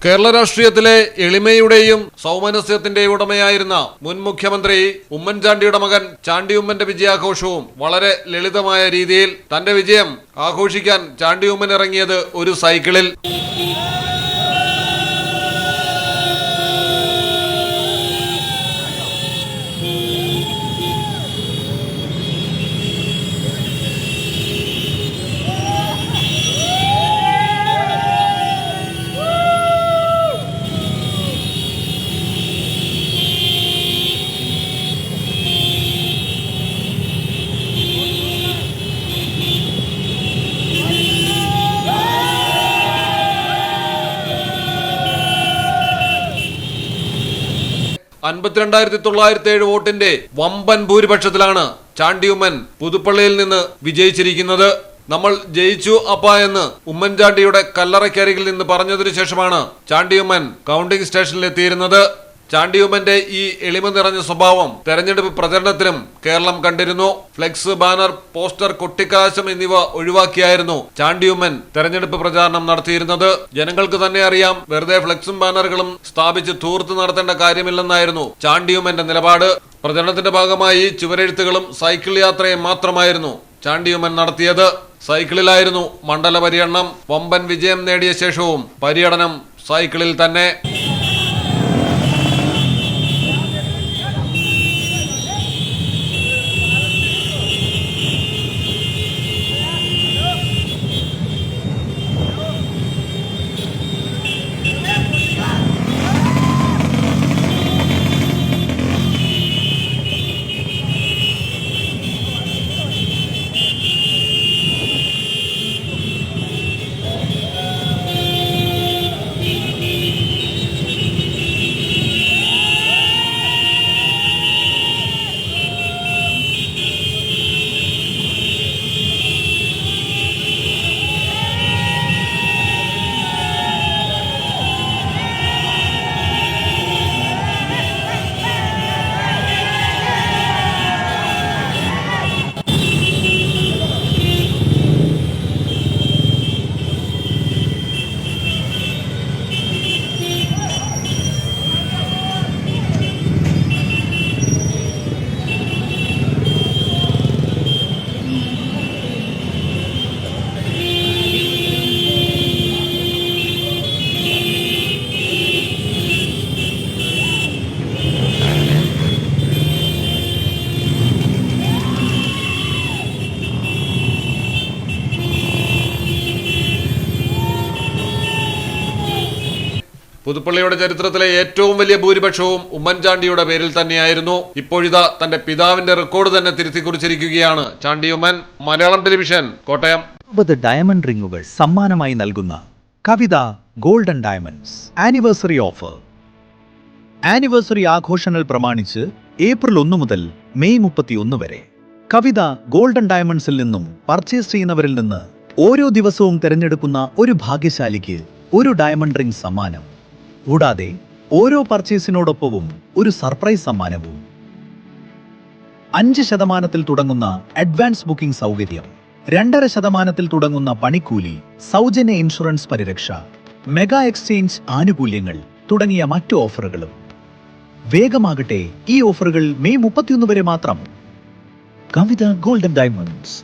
കേരള രാഷ്ട്രീയത്തിലെ എളിമയുടെയും സൗമനസ്യത്തിന്റെയും ഉടമയായിരുന്ന മുൻ മുഖ്യമന്ത്രി ഉമ്മൻചാണ്ടിയുടെ മകൻ ചാണ്ടി ഉമ്മന്റെ വിജയാഘോഷവും വളരെ ലളിതമായ രീതിയിൽ തന്റെ വിജയം ആഘോഷിക്കാൻ ചാണ്ടി ഉമ്മൻ ഇറങ്ങിയത് ഒരു സൈക്കിളിൽ. $52,907 വോട്ടിന്റെ വമ്പൻ ഭൂരിപക്ഷത്തിലാണ് ചാണ്ടി ഉമ്മൻ പുതുപ്പള്ളിയിൽ നിന്ന് വിജയിച്ചിരിക്കുന്നത്. നമ്മൾ ജയിച്ചു അപ്പ എന്ന് ഉമ്മൻചാണ്ടിയുടെ കല്ലറയ്ക്കരികിൽ നിന്ന് പറഞ്ഞതിനു ശേഷമാണ് ചാണ്ടി ഉമ്മൻ കൗണ്ടിംഗ് സ്റ്റേഷനിൽ എത്തിയിരുന്നത്. ചാണ്ടി ഉമ്മന്റെ ഈ എളിമ നിറഞ്ഞ സ്വഭാവം തെരഞ്ഞെടുപ്പ് പ്രചരണത്തിലും കേരളം കണ്ടിരുന്നു. ഫ്ലെക്സ്, ബാനർ, പോസ്റ്റർ, കൊട്ടിക്കലാശം എന്നിവ ഒഴിവാക്കിയായിരുന്നു ചാണ്ടി ഉമ്മൻ തെരഞ്ഞെടുപ്പ് പ്രചാരണം നടത്തിയിരുന്നത്. ജനങ്ങൾക്ക് തന്നെ അറിയാം, വെറുതെ ഫ്ലെക്സും ബാനറുകളും സ്ഥാപിച്ച് തൂർത്ത് നടത്തേണ്ട കാര്യമില്ലെന്നായിരുന്നു ചാണ്ടി ഉമ്മന്റെ നിലപാട്. പ്രചരണത്തിന്റെ ഭാഗമായി ചുവരെഴുത്തുകളും സൈക്കിൾ യാത്രയും മാത്രമായിരുന്നു ചാണ്ടി ഉമ്മൻ നടത്തിയത്. സൈക്കിളിലായിരുന്നു മണ്ഡല പര്യടനം. വമ്പൻ വിജയം നേടിയ ശേഷവും പര്യടനം സൈക്കിളിൽ തന്നെ. പുതുപ്പള്ളിയുടെ ചരിത്രത്തിലെ ഏറ്റവും വലിയ ഭൂരിപക്ഷവും ഉമ്മൻചാണ്ടിയുടെ പേരിൽ തന്നെയായിരുന്നു. ഇപ്പോഴിതാ തന്റെ പിതാവിന്റെ റെക്കോർഡ് തന്നെ തിരുത്തിക്കുറിച്ചിരിക്കുകയാണ് ചാണ്ടി ഉമ്മൻ. മലയാളം ടെലിവിഷൻ, കോട്ടയം. 50 ഡയമണ്ട് റിങ്ങുകൾ സമ്മാനമായി നൽകുന്ന Kavitha golden diamonds anniversary offer. Anniversary ആഘോഷങ്ങൾ പ്രമാണിച്ച് ഏപ്രിൽ 1 മുതൽ മെയ് 31 വരെ കവിത ഗോൾഡൻ ഡയമണ്ട്സിൽ നിന്നും പർച്ചേസ് ചെയ്യുന്നവരിൽ നിന്ന് ഓരോ ദിവസവും തിരഞ്ഞെടുക്കുന്ന ഒരു ഭാഗ്യശാലിക്ക് ഒരു ഡയമണ്ട് റിംഗ് സമ്മാനം. കൂടാതെ ഓരോ പർച്ചേസിനോടൊപ്പവും ഒരു സർപ്രൈസ് സമ്മാനവും. 5% തുടങ്ങുന്ന അഡ്വാൻസ് ബുക്കിംഗ് സൗകര്യം, 2.5% തുടങ്ങുന്ന പണിക്കൂലി, സൗജന്യ ഇൻഷുറൻസ് പരിരക്ഷ, മെഗാ എക്സ്ചേഞ്ച് ആനുകൂല്യങ്ങൾ തുടങ്ങിയ മറ്റു ഓഫറുകളും. വേഗമാകട്ടെ, ഈ ഓഫറുകൾ മെയ് 31 വരെ മാത്രം. കവിത ഗോൾഡൻ ഡയമണ്ട്സ്.